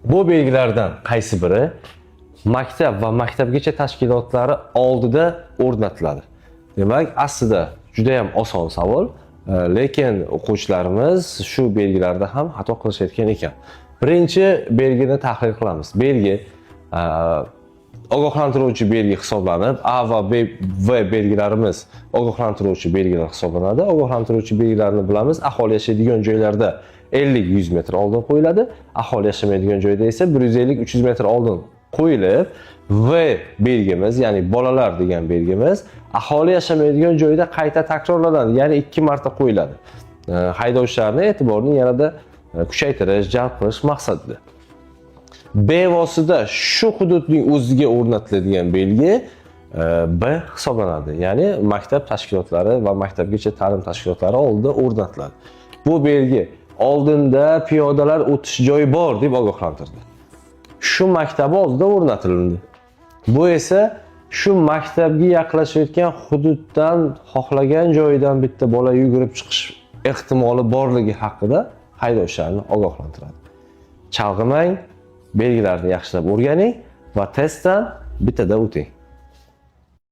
Bu belgilardan qaysi biri maktab va maktabgacha tashkilotlari oldida o'rnatiladi? Demak, aslida juda ham oson savol, lekin o'quvchilarimiz shu belgilarda ham xato qilishayotgan ekan. Birinchi belgini tahlil qilamiz. Belgi ogohlantiruvchi belgi hisoblanib, A va B belgilarimiz ogohlantiruvchi belgilar hisoblanadi. Ogohlantiruvchi belgilarni bilamiz. Aholi yashaydigan joylarda 50-100 metr oldin qo'yiladi. Aholi yashamaydigan joyda esa 150-300 metr oldin qo'yilib, V belgimiz, ya'ni bolalar degan belgimiz aholi yashamaydigan joyda qayta takrorlanadi, ya'ni 2 marta qo'yiladi. Haydovchilarning e'tiborini yanada kuchaytirish, jalb qilish maqsadida. Bevosita shu hududning o'ziga o'rnatiladigan belgi B hisoblanadi. Ya'ni maktab tashkilotlari va maktabgacha ta'lim tashkilotlari oldida o'rnatiladi. Bu belgi oldinda piyodalar o'tish joyi bor deb ogohlantirdi. Shu maktab oldida o'rnatildi. Bu esa shu maktabga yaqinlashayotgan hududdan xohlagan joyidan bitta bola yugurib chiqish ehtimoli borligi haqida haydovchilarni ogohlantiradi. Chalg'imang, belgilarni yaxshilab o'rganing va testdan bittada o'ting.